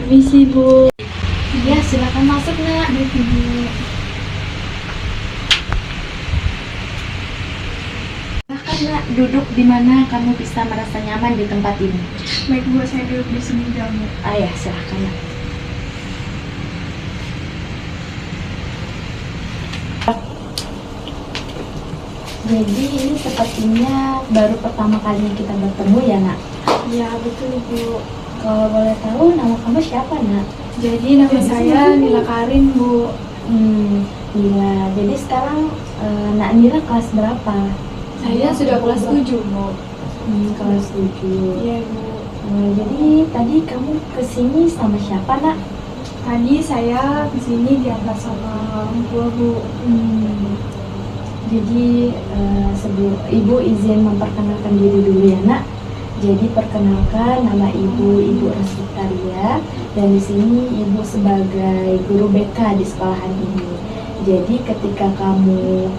Permisi, Bu. Iya, silakan masuk, Nak. Baik, Ibu. Silahkan, Nak, duduk di mana kamu bisa merasa nyaman di tempat ini. Baik, Bu, saya duduk di sini jamu. Ya, silahkan, Nak. Jadi ini sepertinya baru pertama kali kita bertemu ya, Nak? Iya, betul, Bu. Kalau boleh tahu nama kamu siapa, Nak? Jadi nama saya Nila Karin, Bu. Nila. Jadi sekarang Nak Nila kelas berapa? Saya sudah kelas 7, Bu. Kelas 7. Iya, Bu. Jadi tadi kamu kesini sama siapa, Nak? Tadi saya kesini diantar sama orang tua, Bu. Jadi sebelum Ibu izin memperkenalkan diri dulu ya, Nak. Jadi perkenalkan, nama Ibu Rositaria, dan di sini Ibu sebagai guru BK di sekolahan ini. Jadi ketika kamu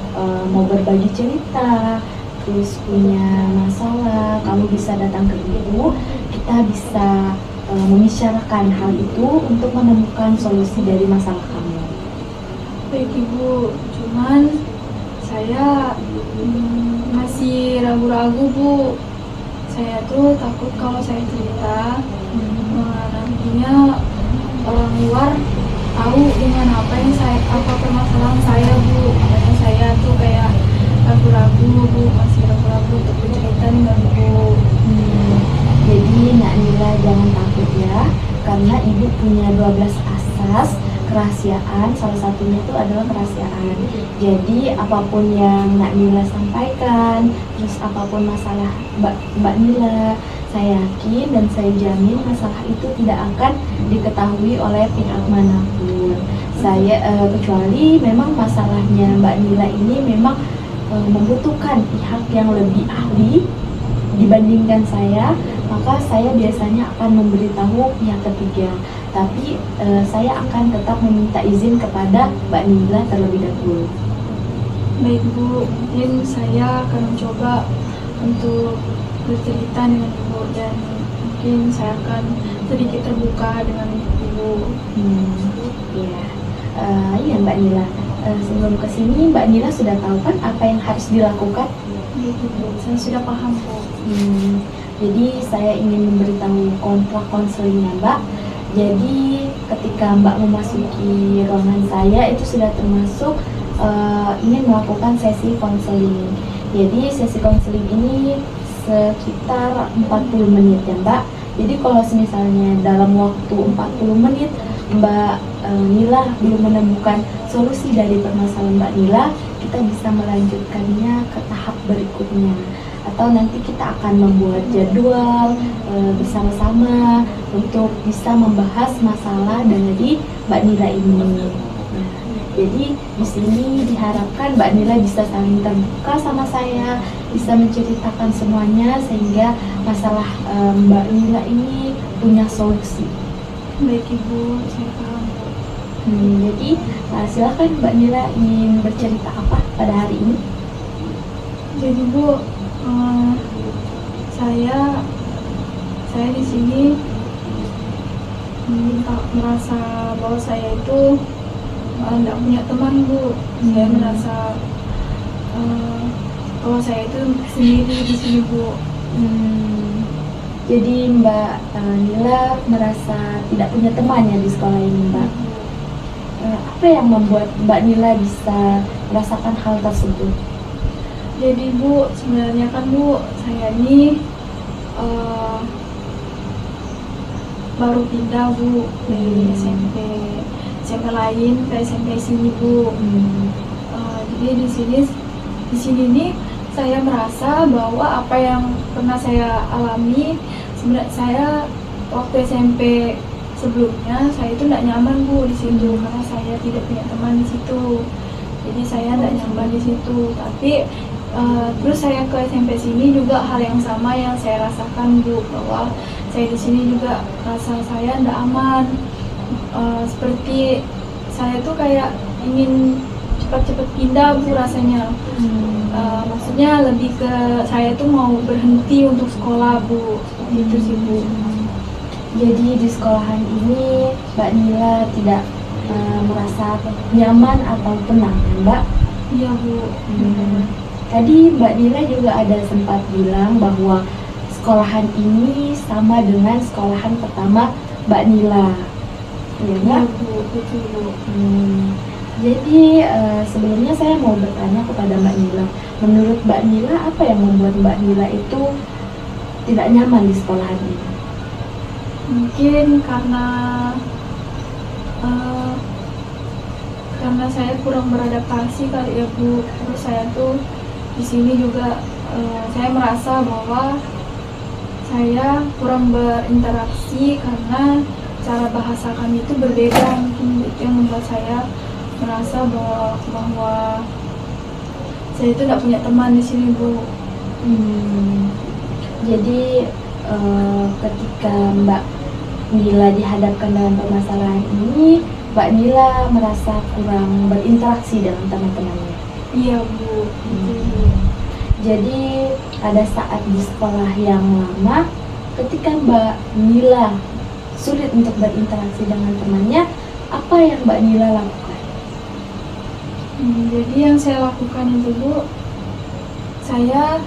mau berbagi cerita, terus punya masalah, kamu bisa datang ke Ibu. Kita bisa membicarakan hal itu untuk menemukan solusi dari masalah kamu. Baik, Ibu. Cuman saya masih ragu-ragu, Bu. Saya tuh takut kalau saya cerita nantinya orang luar tahu dengan apa permasalahan saya, Bu. Makanya saya tuh kayak ragu-ragu, Bu, masih ragu-ragu untuk bercerita dengan Ibu. Jadi Nak Nila jangan takut ya, karena Ibu punya 12 asas kerahasiaan, salah satunya itu adalah kerahasiaan. Jadi apapun yang Nak Nila sampaikan, terus apapun masalah Mbak Nila, saya yakin dan saya jamin masalah itu tidak akan diketahui oleh pihak manapun. Kecuali memang masalahnya Mbak Nila ini memang membutuhkan pihak yang lebih ahli dibandingkan saya, maka saya biasanya akan memberitahu pihak ketiga. Tapi saya akan tetap meminta izin kepada Mbak Nila terlebih dahulu. Baik, Bu, mungkin saya akan mencoba untuk bercerita dengan Ibu, dan mungkin saya akan sedikit terbuka dengan Ibu. Iya Mbak Nila. Sebelum kesini Mbak Nila sudah tahu kan apa yang harus dilakukan? Gitu, Bu. Saya sudah paham, Bu. Jadi saya ingin memberitahu kontrak konselingnya Mbak. Jadi ketika Mbak memasuki ruangan saya itu sudah termasuk ingin melakukan sesi konseling. Jadi sesi konseling ini sekitar 40 menit ya Mbak. Jadi kalau misalnya dalam waktu 40 menit Mbak Nila belum menemukan solusi dari permasalahan Mbak Nila, kita bisa melanjutkannya ke tahap berikutnya. Atau nanti kita akan membuat jadwal bersama-sama untuk bisa membahas masalah dari Mbak Nila ini. Jadi di sini diharapkan Mbak Nila bisa saling terbuka sama saya, bisa menceritakan semuanya sehingga masalah Mbak Nila ini punya solusi. Baik, Ibu, saya paham, Bu. Jadi silakan Mbak Nila ingin bercerita apa pada hari ini? Jadi, Bu, saya di sini merasa bahwa saya itu tidak punya teman, Bu. Saya merasa bahwa saya itu sendiri di sini, Bu. Jadi Mbak Nila merasa tidak punya teman ya di sekolah ini, Mbak. Apa yang membuat Mbak Nila bisa merasakan hal tersebut? Jadi, Bu, sebenarnya kan, Bu, saya ini baru pindah, Bu, dari SMP lain ke SMP sini, Bu. Jadi di sini nih saya merasa bahwa apa yang pernah saya alami, sebenarnya saya waktu SMP sebelumnya saya itu tidak nyaman, Bu, di situ karena saya tidak punya teman di situ. Jadi saya tidak nyaman di situ. Tapi terus saya ke SMP sini juga hal yang sama yang saya rasakan, Bu, bahwa saya di sini juga rasa saya tidak aman. Seperti saya tuh kayak ingin cepat-cepat pindah, Bu, rasanya. Maksudnya lebih ke saya tuh mau berhenti untuk sekolah, Bu. Gitu sih, Bu. Jadi di sekolahan ini Mbak Nila tidak merasa nyaman atau tenang, ya, Mbak? Iya Bu. Tadi Mbak Nila juga ada sempat bilang bahwa sekolahan ini sama dengan sekolahan pertama Mbak Nila, ya Iya Mbak? Bu, betul Bu. Jadi sebelumnya saya mau bertanya kepada Mbak Nila, menurut Mbak Nila apa yang membuat Mbak Nila itu tidak nyaman di sekolahan ini? Mungkin eh, karena saya kurang beradaptasi kali ya Bu. Terus saya tuh di sini juga saya merasa bahwa saya kurang berinteraksi karena cara bahasa kami itu berbeda. Mungkin itu yang membuat saya merasa bahwa saya itu tidak punya teman di sini Bu. Jadi ketika Mbak Nila dihadapkan dengan permasalahan ini, Mbak Nila merasa kurang berinteraksi dengan teman-temannya. Iya Bu. Betul, Bu. Jadi pada saat di sekolah yang lama, ketika Mbak Nila sulit untuk berinteraksi dengan temannya, apa yang Mbak Nila lakukan? Jadi yang saya lakukan itu Bu, saya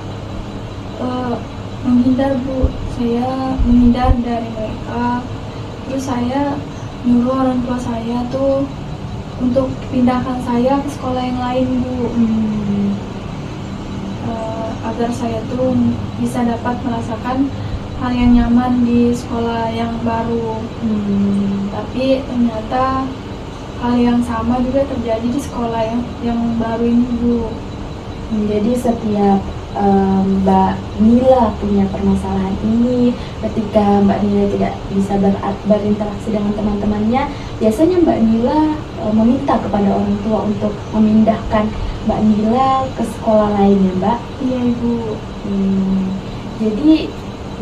menghindar Bu. Saya menghindar dari mereka. Terus saya nyuruh orang tua saya tuh untuk pindahkan saya ke sekolah yang lain Bu. Agar saya tuh bisa dapat merasakan hal yang nyaman di sekolah yang baru. Tapi ternyata hal yang sama juga terjadi di sekolah yang baru ini Bu. Jadi setiap Mbak Nila punya permasalahan ini, ketika Mbak Nila tidak bisa berinteraksi dengan teman-temannya, biasanya Mbak Nila meminta kepada orang tua untuk memindahkan Mbak Nila ke sekolah lainnya, Mbak. Iya Ibu. Jadi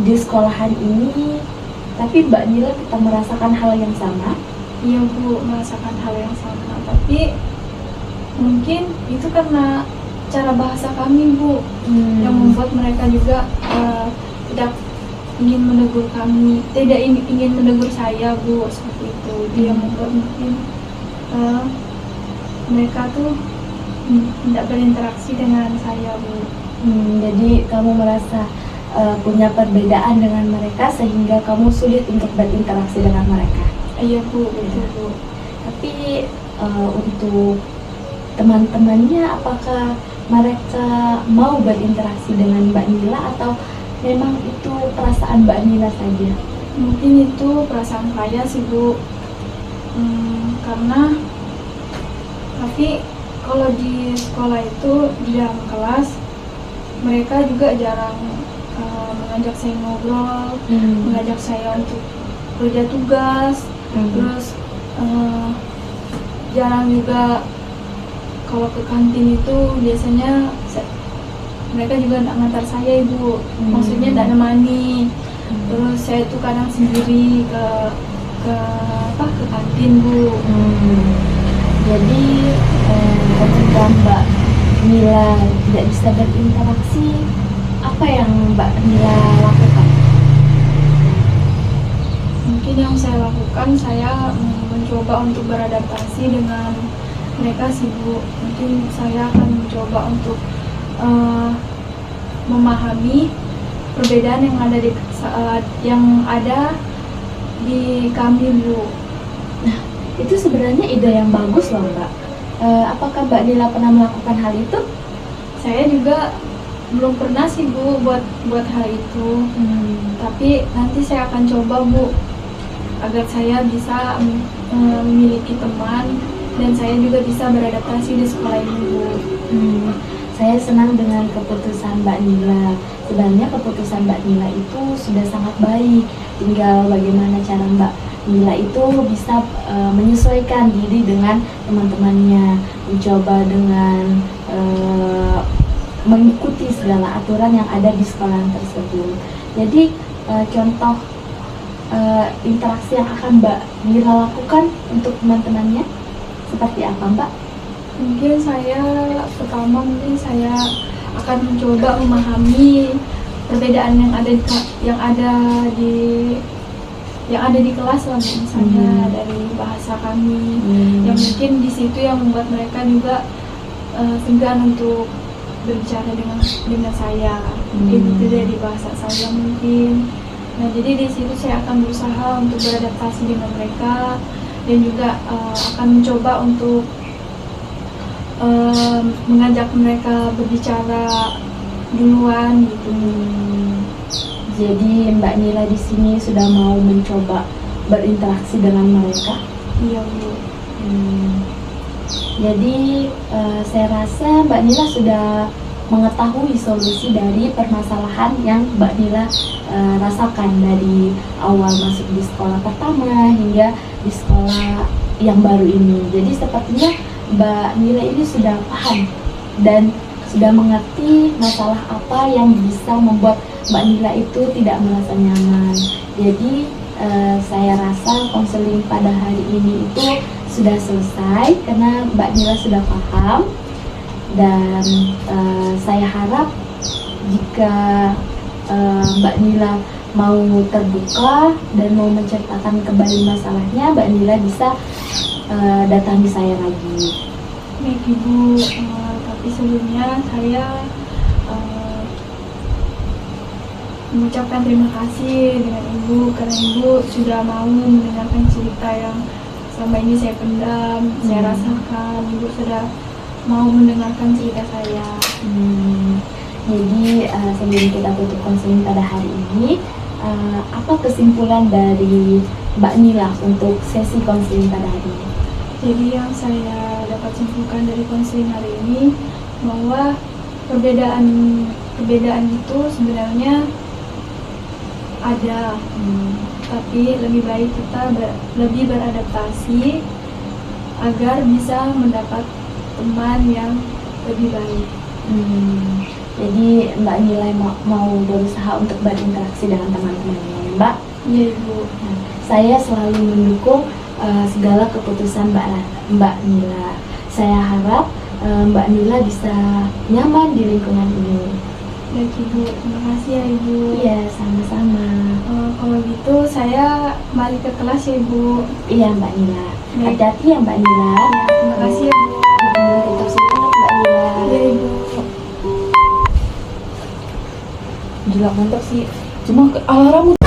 di sekolahan ini, tapi Mbak Nila tetap merasakan hal yang sama. Iya Bu, merasakan hal yang sama. Tapi mungkin itu karena cara bahasa kami Bu, yang membuat mereka juga tidak ingin menegur kami, tidak ingin menegur saya Bu, seperti itu. Dia membuat mungkin mereka tuh tidak berinteraksi dengan saya Bu. Jadi kamu merasa punya perbedaan dengan mereka sehingga kamu sulit untuk berinteraksi dengan mereka. Iya Bu, betul Bu. Tapi untuk teman-temannya, apakah mereka mau berinteraksi dengan Mbak Nila atau memang itu perasaan Mbak Nila saja? Mungkin itu perasaan saya sih Bu. Karena tapi kalau di sekolah itu di dalam kelas mereka juga jarang mengajak saya ngobrol, mengajak saya untuk kerja tugas. Terus jarang juga kalau ke kantin itu biasanya mereka juga tidak ngantar saya Ibu, maksudnya tidak nemani. Terus saya tuh kadang sendiri ke kantin Bu. Jadi ketika Mbak Nila tidak bisa berinteraksi, apa yang Mbak Nila lakukan? Mungkin yang saya lakukan, saya mencoba untuk beradaptasi dengan mereka sih Bu. Mungkin saya akan mencoba untuk memahami perbedaan yang ada di kami Bu. Nah, itu sebenarnya ide yang bagus loh Mbak. Apakah Mbak Nila pernah melakukan hal itu? Saya juga belum pernah sih Bu buat hal itu. Tapi nanti saya akan coba Bu, agar saya bisa memiliki teman dan saya juga bisa beradaptasi di sekolah ini Bu. Saya senang dengan keputusan Mbak Nila. Sebenarnya keputusan Mbak Nila itu sudah sangat baik. Tinggal bagaimana cara Mbak Nila itu bisa menyesuaikan diri dengan teman-temannya, mencoba dengan mengikuti segala aturan yang ada di sekolah tersebut. Jadi contoh interaksi yang akan Mbak Nila lakukan untuk teman-temannya seperti apa Mbak? Mungkin saya akan mencoba memahami perbedaan yang ada di yang ada di kelas lah, misalnya dari bahasa kami, yang mungkin di situ yang membuat mereka juga segan untuk berbicara dengan saya, mungkin itu dari bahasa saya mungkin. Nah, jadi di situ saya akan berusaha untuk beradaptasi dengan mereka dan juga akan mencoba untuk mengajak mereka berbicara duluan gitu. Jadi Mbak Nila di sini sudah mau mencoba berinteraksi dengan mereka. Iya, Bu. Jadi saya rasa Mbak Nila sudah mengetahui solusi dari permasalahan yang Mbak Nila rasakan dari awal masuk di sekolah pertama hingga di sekolah yang baru ini. Jadi sepertinya Mbak Nila ini sudah paham dan sudah mengerti masalah apa yang bisa membuat Mbak Nila itu tidak merasa nyaman. Jadi saya rasa konseling pada hari ini itu sudah selesai karena Mbak Nila sudah paham. Dan saya harap jika Mbak Nila mau terbuka dan mau menceritakan kembali masalahnya, Mbak Nila bisa datangi saya lagi. Baik, Ibu, tapi sebelumnya saya mengucapkan terima kasih dengan Ibu karena Ibu sudah mau mendengarkan cerita yang selama ini saya pendam, saya rasakan. Ibu sudah mau mendengarkan cerita saya. Jadi sebelum kita tutup konseling pada hari ini, apa kesimpulan dari Mbak Nila untuk sesi konseling pada hari ini? Jadi yang saya dapat simpulkan dari konseling hari ini bahwa perbedaan itu sebenarnya ada, tapi lebih baik kita lebih beradaptasi agar bisa mendapat teman yang lebih baik. Jadi Mbak Nila mau berusaha untuk berinteraksi dengan teman-temannya, Mbak? Iya, Ibu. Saya selalu mendukung segala keputusan Mbak Nila. Saya harap Mbak Nila bisa nyaman di lingkungan ini. Baik, Ibu. Terima kasih ya, Ibu. Iya, sama-sama. Kalau gitu saya kembali ke kelas ya, Ibu. Iya, Mbak Nila. Baik. Hati-hati ya, Mbak Nila. Terima kasih ya, Bu. Tetap semangat, Mbak Nila. Iya, Ibu. Gila, mantap sih. Cuma alarm